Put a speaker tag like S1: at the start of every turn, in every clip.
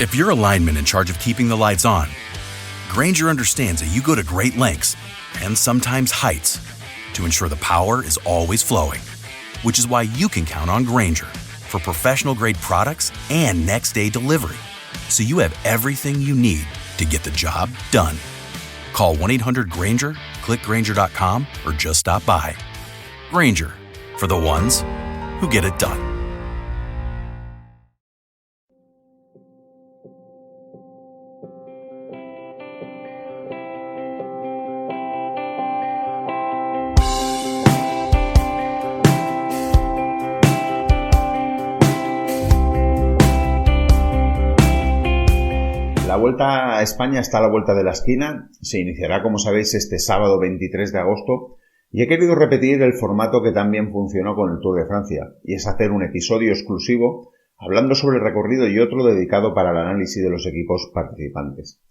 S1: If you're a lineman in charge of keeping the lights on, Grainger understands that you go to great lengths and sometimes heights to ensure the power is always flowing, which is why you can count on Grainger for professional-grade products and next-day delivery, so you have everything you need to get the job done. Call 1-800-GRAINGER, click Grainger.com, or just stop by. Grainger, for the ones who get it done.
S2: La Vuelta a España está a la vuelta de la esquina, se iniciará, como sabéis, este sábado 23 de agosto y he querido repetir el formato que también funcionó con el Tour de Francia, y es hacer un episodio exclusivo hablando sobre el recorrido y otro dedicado para el análisis de los equipos participantes.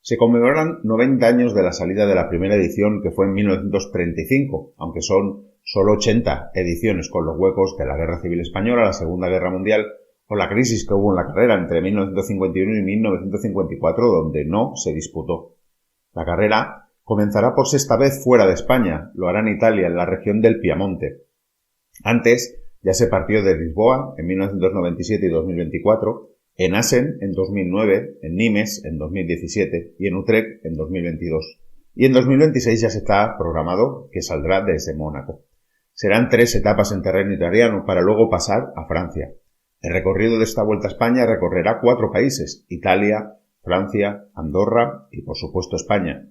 S2: Se conmemoran 90 años de la salida de la primera edición, que fue en 1935, aunque son solo 80 ediciones con los huecos de la Guerra Civil Española, la Segunda Guerra Mundial o la crisis que hubo en la carrera entre 1951 y 1954, donde no se disputó. La carrera comenzará por sexta vez fuera de España, lo hará en Italia, en la región del Piamonte. Antes ya se partió de Lisboa en 1997 y 2024, en Assen en 2009, en Nimes en 2017 y en Utrecht en 2022. Y en 2026 ya se está programado que saldrá desde Mónaco. Serán 3 etapas en terreno italiano para luego pasar a Francia. El recorrido de esta Vuelta a España recorrerá 4 países: Italia, Francia, Andorra y, por supuesto, España.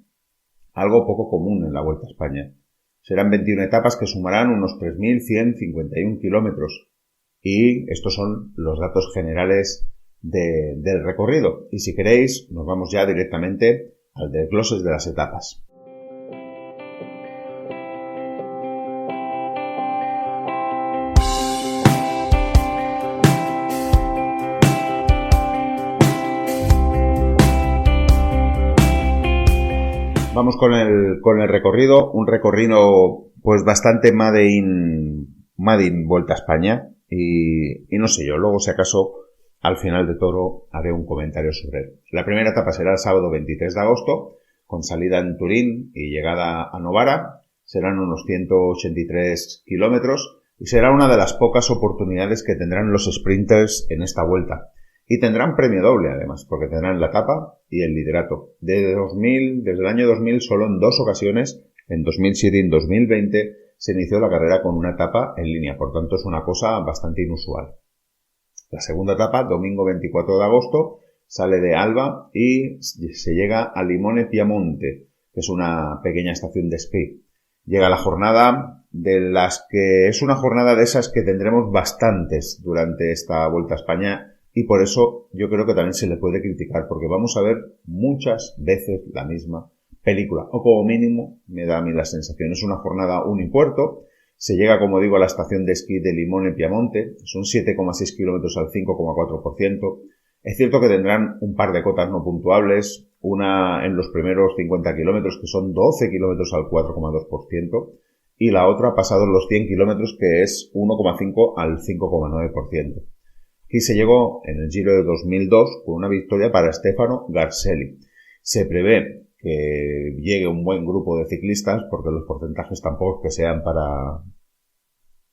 S2: Algo poco común en la Vuelta a España. Serán 21 etapas que sumarán unos 3.151 kilómetros. Y estos son los datos generales del recorrido. Y si queréis, nos vamos ya directamente al desglose de las etapas. Vamos con el recorrido, un recorrido pues bastante made in Vuelta a España y no sé yo, luego si acaso al final de todo haré un comentario sobre él. La primera etapa será el sábado 23 de agosto, con salida en Turín y llegada a Novara. Serán unos 183 kilómetros y será una de las pocas oportunidades que tendrán los sprinters en esta vuelta. Y tendrán premio doble, además, porque tendrán la etapa y el liderato. Desde el año 2000, solo en 2 ocasiones, en 2007 y en 2020, se inició la carrera con una etapa en línea. Por tanto, es una cosa bastante inusual. La segunda etapa, domingo 24 de agosto, sale de Alba y se llega a Limone Piamonte, que es una pequeña estación de esquí. Llega la jornada es una jornada de esas que tendremos bastantes durante esta Vuelta a España. Y por eso yo creo que también se le puede criticar, porque vamos a ver muchas veces la misma película, o como mínimo me da a mí la sensación. Es una jornada unipuerto, se llega, como digo, a la estación de esquí de Limone Piamonte, son 7,6 kilómetros al 5,4%. Es cierto que tendrán un par de cotas no puntuables, una en los primeros 50 kilómetros, que son 12 kilómetros al 4,2%, y la otra pasados los 100 kilómetros, que es 1,5 al 5,9%. Aquí se llegó en el Giro de 2002 con una victoria para Stefano Garzelli. Se prevé que llegue un buen grupo de ciclistas, porque los porcentajes tampoco es que sean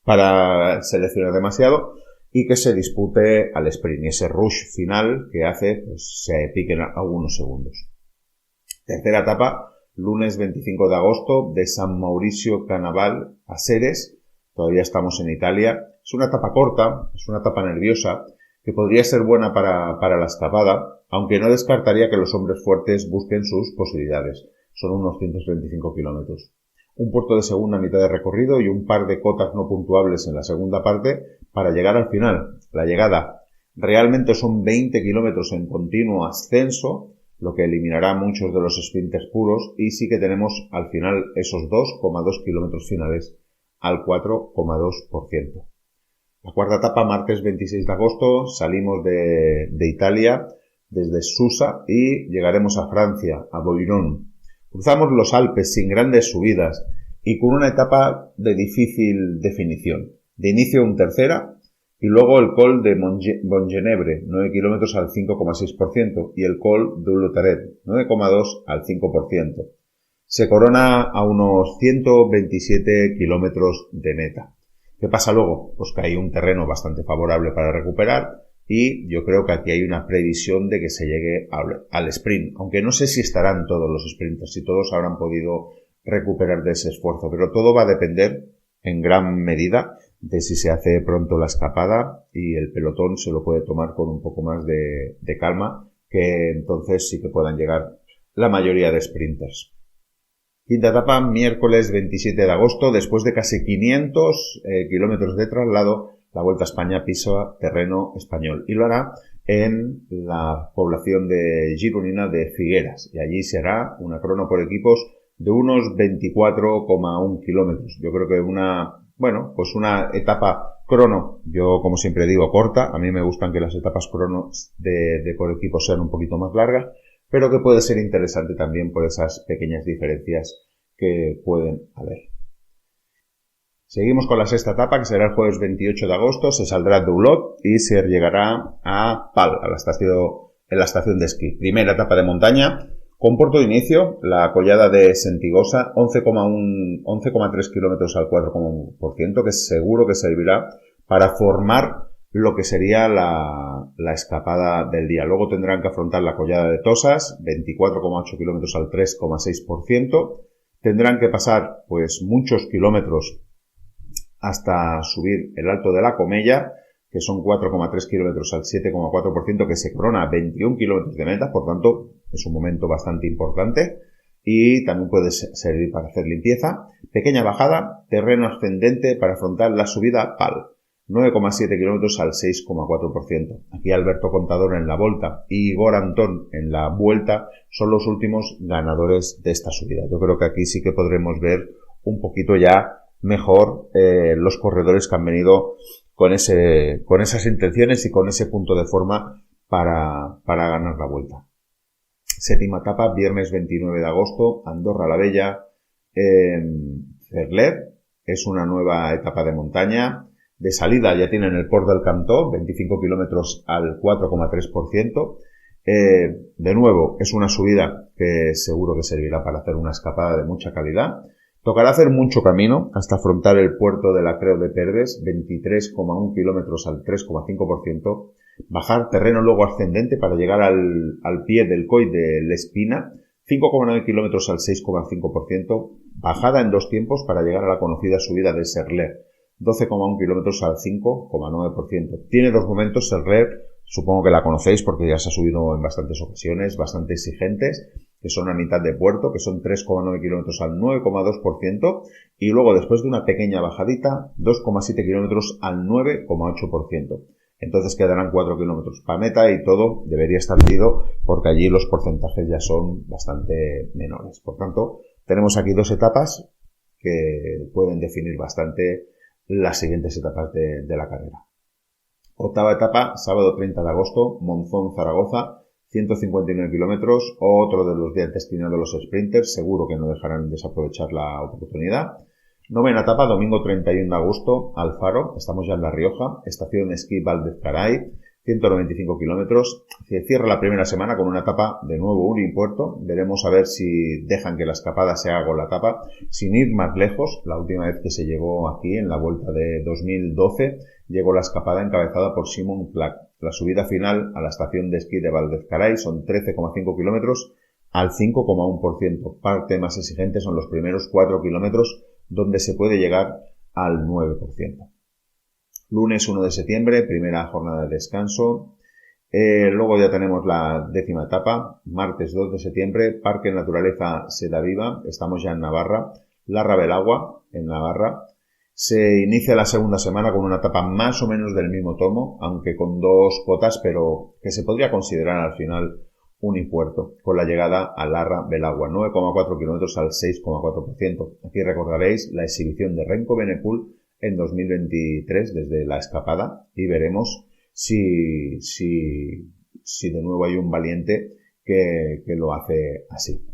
S2: para seleccionar demasiado, y que se dispute al sprint, y ese rush final que hace pues, se piquen algunos segundos. Tercera etapa, lunes 25 de agosto, de San Mauricio Canaval a Ceres. Todavía estamos en Italia. Es una etapa corta, es una etapa nerviosa, que podría ser buena para la escapada, aunque no descartaría que los hombres fuertes busquen sus posibilidades. Son unos 135 kilómetros. Un puerto de segunda mitad de recorrido y un par de cotas no puntuables en la segunda parte para llegar al final. La llegada realmente son 20 kilómetros en continuo ascenso, lo que eliminará muchos de los sprinters puros, y sí que tenemos al final esos 2,2 kilómetros finales al 4,2%. La cuarta etapa, martes 26 de agosto, salimos de Italia, desde Susa, y llegaremos a Francia, a Boiron. Cruzamos los Alpes sin grandes subidas y con una etapa de difícil definición. De inicio en tercera, Y luego el col de Montgenebre, 9 kilómetros al 5,6%, y el col de Lotaret, 9,2 al 5%. Se corona a unos 127 kilómetros de meta. ¿Qué pasa luego? Pues que hay un terreno bastante favorable para recuperar y yo creo que aquí hay una previsión de que se llegue al sprint, aunque no sé si estarán todos los sprinters, si todos habrán podido recuperar de ese esfuerzo, pero todo va a depender en gran medida de si se hace pronto la escapada y el pelotón se lo puede tomar con un poco más de calma, que entonces sí que puedan llegar la mayoría de sprinters. Quinta etapa, miércoles 27 de agosto, después de casi 500 kilómetros de traslado, la Vuelta a España pisa terreno español y lo hará en la población de gironina de Figueras, y allí se hará una crono por equipos de unos 24,1 kilómetros. Yo creo que una etapa crono, yo como siempre digo, corta. A mí me gustan que las etapas cronos de por equipo sean un poquito más largas, pero que puede ser interesante también por esas pequeñas diferencias que pueden haber. Seguimos con la sexta etapa, que será el jueves 28 de agosto. Se saldrá de Olot y se llegará a Pal, en la estación de esquí. Primera etapa de montaña, con puerto de inicio, la collada de Sentigosa, 11,3 kilómetros al 4,1%, que seguro que servirá para formar lo que sería la escapada del día. Luego tendrán que afrontar la collada de Tosas, 24,8 kilómetros al 3,6%. Tendrán que pasar pues muchos kilómetros hasta subir el Alto de la Comella, que son 4,3 kilómetros al 7,4%, que se corona a 21 kilómetros de meta, por tanto es un momento bastante importante y también puede servir para hacer limpieza. Pequeña bajada, terreno ascendente para afrontar la subida a Pal, 9,7 kilómetros al 6,4%. Aquí Alberto Contador en la Volta y Igor Antón en la Vuelta son los últimos ganadores de esta subida. Yo creo que aquí sí que podremos ver un poquito ya mejor los corredores que han venido con esas intenciones y con ese punto de forma para ganar la Vuelta. Séptima etapa, viernes 29 de agosto, Andorra la Vella, Cerler. Es una nueva etapa de montaña. De salida ya tienen el Port del Cantó, 25 kilómetros al 4,3%. De nuevo, es una subida que seguro que servirá para hacer una escapada de mucha calidad. Tocará hacer mucho camino hasta afrontar el puerto de la Creu de Perves, 23,1 kilómetros al 3,5%. Bajar terreno luego ascendente para llegar al pie del Coll de l'Espina, 5,9 kilómetros al 6,5%. Bajada en 2 tiempos para llegar a la conocida subida de Serler, 12,1 kilómetros al 5,9%. Tiene 2 momentos Serler, supongo que la conocéis porque ya se ha subido en bastantes ocasiones, bastante exigentes, que son a mitad de puerto, que son 3,9 kilómetros al 9,2%, y luego después de una pequeña bajadita, 2,7 kilómetros al 9,8%. Entonces quedarán 4 kilómetros para meta y todo debería estar medido porque allí los porcentajes ya son bastante menores. Por tanto, tenemos aquí 2 etapas que pueden definir bastante las siguientes etapas de la carrera. Octava etapa, sábado 30 de agosto, Monzón-Zaragoza, 159 kilómetros, otro de los días destinados a los sprinters, seguro que no dejarán desaprovechar la oportunidad. Novena etapa, domingo 31 de agosto, Alfaro, estamos ya en La Rioja, estación de esquí Valdezcaray, 195 kilómetros. Se cierra la primera semana con una etapa de nuevo unipuerto. Veremos a ver si dejan que la escapada se haga con la etapa. Sin ir más lejos, la última vez que se llegó aquí, en la Vuelta de 2012, llegó la escapada encabezada por Simon Clack. La subida final a la estación de esquí de Valdezcaray son 13,5 kilómetros al 5,1%. Parte más exigente son los primeros 4 kilómetros, donde se puede llegar al 9%. Lunes 1 de septiembre, primera jornada de descanso. Luego ya tenemos la 10ª etapa. Martes 2 de septiembre, Parque Naturaleza Sedaviva. Estamos ya en Navarra. Larra Belagua, en Navarra. Se inicia la segunda semana con una etapa más o menos del mismo tomo, aunque con 2 cotas, pero que se podría considerar al final unipuerto, con la llegada a Larra Belagua, 9,4 kilómetros al 6,4%. Aquí recordaréis la exhibición de Renko Benepul en 2023 desde la escapada y veremos si de nuevo hay un valiente que lo hace así.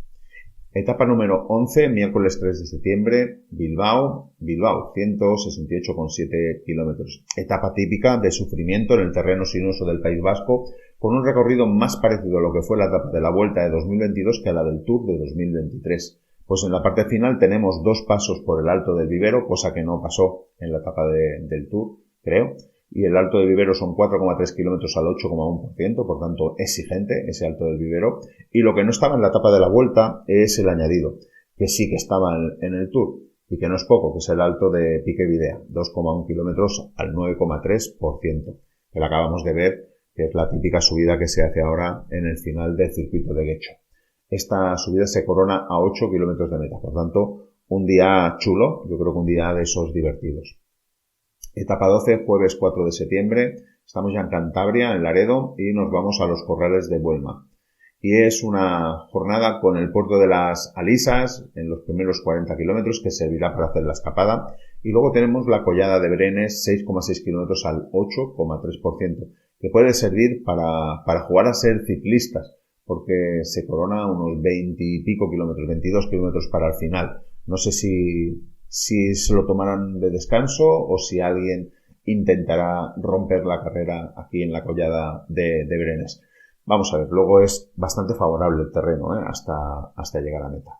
S2: Etapa número 11, miércoles 3 de septiembre, Bilbao, 168,7 kilómetros. Etapa típica de sufrimiento en el terreno sinuoso del País Vasco, con un recorrido más parecido a lo que fue la etapa de la Vuelta de 2022 que a la del Tour de 2023. Pues en la parte final tenemos 2 pasos por el Alto del Vivero, cosa que no pasó en la etapa del Tour, creo. Y el Alto del Vivero son 4,3 kilómetros al 8,1%, por tanto exigente ese Alto del Vivero. Y lo que no estaba en la etapa de la Vuelta es el añadido, que sí que estaba en el Tour, y que no es poco, que es el Alto de Pique Videa, 2,1 kilómetros al 9,3%, que lo acabamos de ver, que es la típica subida que se hace ahora en el final del circuito de Guecho. Esta subida se corona a 8 kilómetros de meta, por tanto, un día chulo, yo creo que un día de esos divertidos. Etapa 12, jueves 4 de septiembre, estamos ya en Cantabria, en Laredo, y nos vamos a los Corrales de Buelma. Y es una jornada con el puerto de las Alisas, en los primeros 40 kilómetros, que servirá para hacer la escapada. Y luego tenemos la Collada de Brenes, 6,6 kilómetros al 8,3%, que puede servir para jugar a ser ciclistas, porque se corona unos 20 y pico kilómetros, 22 kilómetros para el final. No sé si se lo tomarán de descanso o si alguien intentará romper la carrera aquí en la Collada de Brenes. Vamos a ver, luego es bastante favorable el terreno, hasta llegar a meta.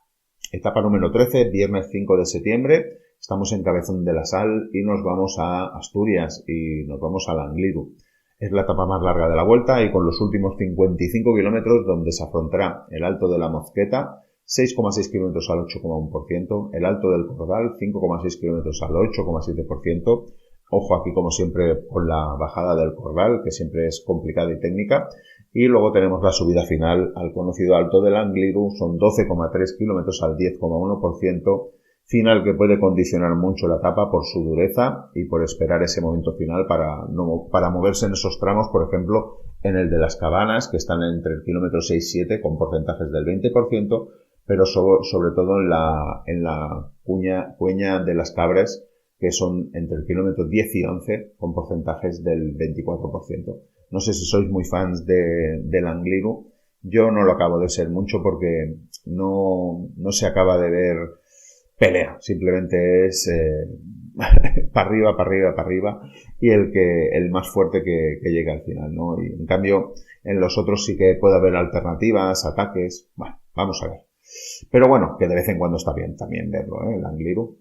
S2: Etapa número 13, viernes 5 de septiembre, estamos en Cabezón de la Sal y nos vamos a Asturias y nos vamos a Langliru. Es la etapa más larga de la Vuelta y con los últimos 55 kilómetros donde se afrontará el Alto de la Mozqueta, 6,6 kilómetros al 8,1%, el Alto del Cordal, 5,6 kilómetros al 8,7%. Ojo aquí, como siempre, con la bajada del Cordal, que siempre es complicada y técnica. Y luego tenemos la subida final al conocido Alto del Angliru, son 12,3 kilómetros al 10,1%. Final que puede condicionar mucho la etapa por su dureza y por esperar ese momento final para moverse en esos tramos, por ejemplo, en el de las Cabanas, que están entre el kilómetro 6 y 7 con porcentajes del 20%, pero sobre todo en la cuña de las Cabres, que son entre el kilómetro 10 y 11 con porcentajes del 24%. No sé si sois muy fans del Angliru. Yo no lo acabo de ser mucho porque no se acaba de ver pelea. Simplemente es para arriba y el más fuerte que llega al final, ¿no? Y en cambio en los otros sí que puede haber alternativas, ataques. Bueno, vamos a ver. Pero bueno, que de vez en cuando está bien también verlo, el Angliru.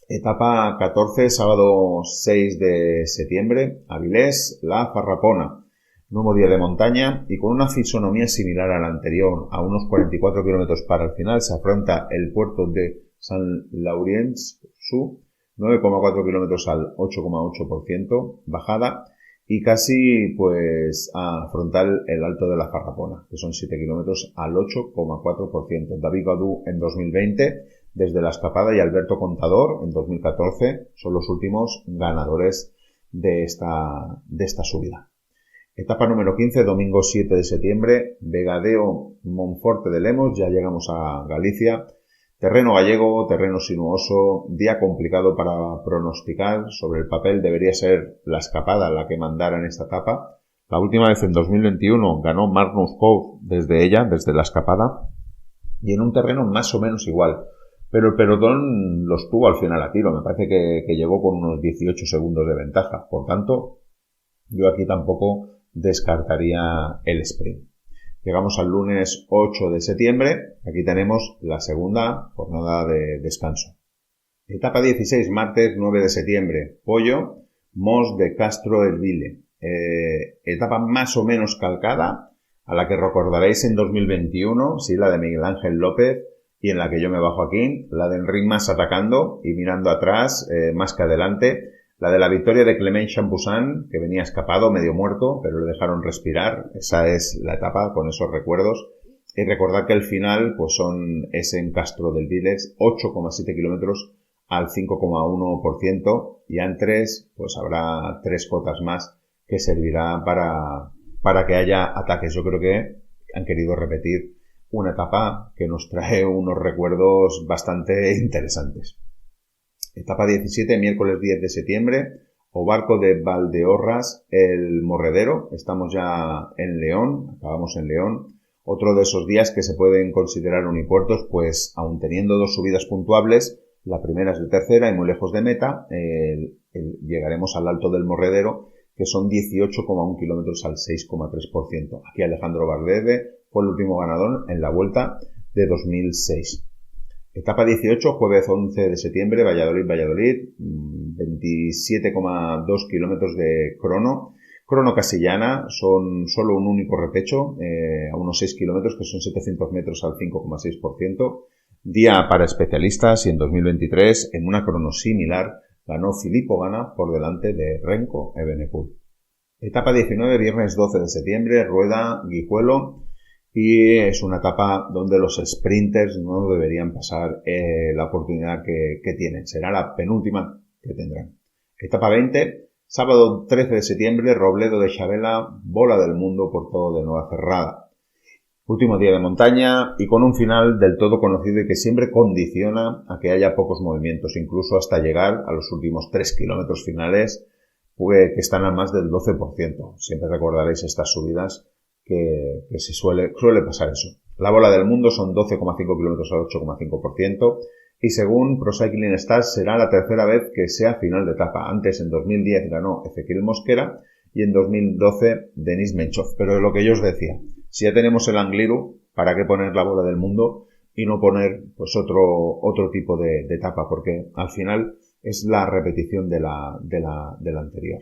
S2: Etapa 14, sábado 6 de septiembre, Avilés, La Farrapona. Nuevo día de montaña y con una fisonomía similar a la anterior, a unos 44 kilómetros para el final, se afronta el puerto de San Laurens Su, 9,4 kilómetros al 8,8%, bajada, y casi pues a afrontar el Alto de la Farrapona, que son 7 kilómetros al 8,4%. David Gadú en 2020, desde la escapada, y Alberto Contador en 2014 son los últimos ganadores de esta subida. Etapa número 15, domingo 7 de septiembre, Vegadeo Monforte de Lemos, ya llegamos a Galicia. Terreno gallego, terreno sinuoso, día complicado para pronosticar. Sobre el papel debería ser la escapada la que mandara en esta etapa. La última vez en 2021 ganó Magnus Cove desde la escapada, y en un terreno más o menos igual. Pero el pelotón los tuvo al final a tiro. Me parece que llegó con unos 18 segundos de ventaja. Por tanto, yo aquí tampoco descartaría el sprint. Llegamos al lunes 8 de septiembre. Aquí tenemos la segunda jornada de descanso. Etapa 16, martes 9 de septiembre. Pollo, Mos de Castro Ervile. Etapa más o menos calcada a la que recordaréis en 2021, sí, la de Miguel Ángel López, y en la que yo me bajo aquí, la de Enric Mas atacando y mirando atrás, más que adelante. La de la victoria de Clement Champoussin, que venía escapado, medio muerto, pero le dejaron respirar. Esa es la etapa con esos recuerdos. Y recordad que el final pues es en Castro del Viles, 8,7 kilómetros al 5,1%. Y antes pues habrá 3 cotas más que servirá para que haya ataques. Yo creo que han querido repetir una etapa que nos trae unos recuerdos bastante interesantes. Etapa 17, miércoles 10 de septiembre, Obarco de Valdeorras, el Morredero. Estamos ya en León, acabamos en León. Otro de esos días que se pueden considerar unipuertos, pues aun teniendo dos subidas puntuables, la primera es de tercera y muy lejos de meta, llegaremos al Alto del Morredero, que son 18,1 kilómetros al 6,3%. Aquí Alejandro Valverde fue el último ganador en la Vuelta de 2006. Etapa 18, jueves 11 de septiembre, Valladolid, 27,2 kilómetros de crono. Crono casi llana, son solo un único repecho, a unos 6 kilómetros, que son 700 metros al 5,6%. Día para especialistas y en 2023, en una crono similar, ganó Filippo Ganna por delante de Remco Evenepoel. Etapa 19, viernes 12 de septiembre, Rueda, Guijuelo, y es una etapa donde los sprinters no deberían pasar la oportunidad que tienen. Será la penúltima que tendrán. Etapa 20, sábado 13 de septiembre, Robledo de Chavela, Bola del Mundo por todo de Nueva Cerrada. Último día de montaña y con un final del todo conocido y que siempre condiciona a que haya pocos movimientos, incluso hasta llegar a los últimos 3 kilómetros finales, pues, que están al más del 12%. Siempre recordaréis estas subidas que se suele pasar eso. La Bola del Mundo son 12,5 kilómetros al 8,5% y según Pro Cycling Stats será la tercera vez que sea final de etapa. Antes, en 2010, ganó Ezequiel Mosquera y en 2012 Denis Menchov. Pero de lo que yo os decía, si ya tenemos el Angliru, ¿para qué poner la Bola del Mundo y no poner pues otro tipo de etapa? Porque al final es la repetición de la anterior.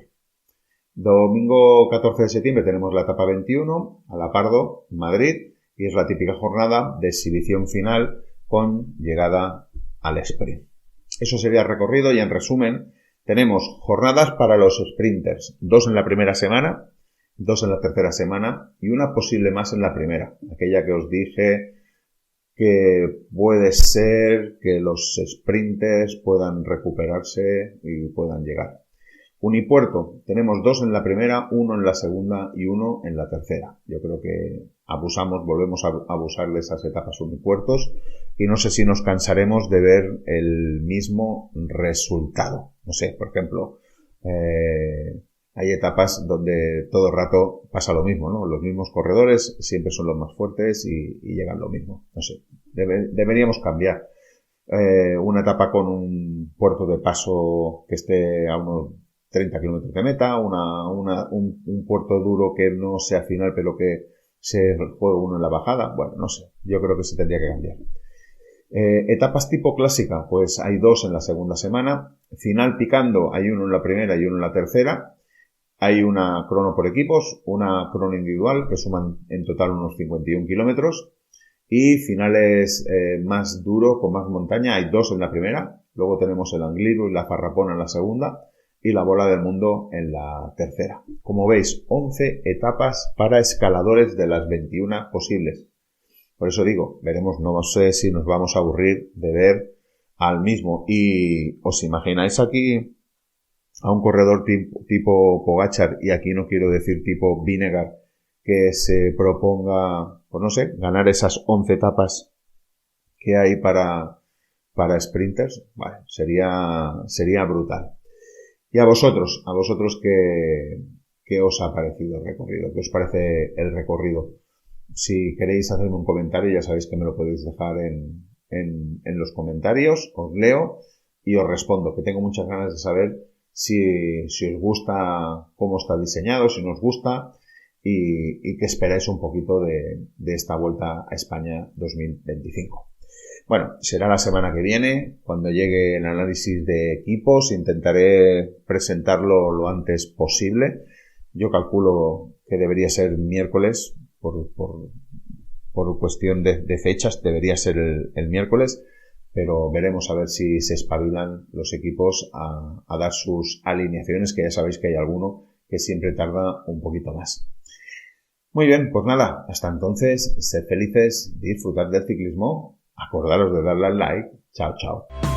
S2: Domingo 14 de septiembre tenemos la etapa 21, a La Pardo, Madrid, y es la típica jornada de exhibición final con llegada al sprint. Eso sería el recorrido y en resumen tenemos jornadas para los sprinters, 2 en la primera semana, 2 en la tercera semana y una posible más en la primera, aquella que os dije que puede ser que los sprinters puedan recuperarse y puedan llegar. Unipuerto, tenemos 2 en la primera, 1 en la segunda y 1 en la tercera. Yo creo que volvemos a abusar de esas etapas unipuertos y no sé si nos cansaremos de ver el mismo resultado. No sé, por ejemplo, hay etapas donde todo el rato pasa lo mismo, ¿no? Los mismos corredores siempre son los más fuertes y llegan lo mismo. No sé, deberíamos cambiar. Una etapa con un puerto de paso que esté a unos 30 kilómetros de meta, un puerto duro que no sea final pero que se juegue uno en la bajada. Bueno, no sé, yo creo que se tendría que cambiar. Etapas tipo clásica, pues hay 2 en la segunda semana. Final picando, hay 1 en la primera y 1 en la tercera. Hay una crono por equipos, una crono individual que suman en total unos 51 kilómetros. Y finales más duro, con más montaña, hay 2 en la primera. Luego tenemos el Angliru y la Farrapona en la segunda. Y la Bola del Mundo en la tercera. Como veis, 11 etapas para escaladores de las 21 posibles. Por eso digo, veremos, no sé si nos vamos a aburrir de ver al mismo. Y os imagináis aquí a un corredor tipo Pogačar, y aquí no quiero decir tipo Vinegar, que se proponga, pues no sé, ganar esas 11 etapas que hay para sprinters. Vale, sería brutal. Y a vosotros, ¿qué os ha parecido el recorrido? ¿Qué os parece el recorrido? Si queréis hacerme un comentario, ya sabéis que me lo podéis dejar en los comentarios, os leo y os respondo, que tengo muchas ganas de saber si os gusta cómo está diseñado, si nos gusta y qué esperáis un poquito de esta Vuelta a España 2025. Bueno, será la semana que viene, cuando llegue el análisis de equipos. Intentaré presentarlo lo antes posible. Yo calculo que debería ser miércoles, por cuestión de fechas, debería ser el miércoles, pero veremos a ver si se espabilan los equipos a dar sus alineaciones, que ya sabéis que hay alguno que siempre tarda un poquito más. Muy bien, pues nada, hasta entonces, sed felices, disfrutad del ciclismo. Acordaros de darle al like. Chao, chao.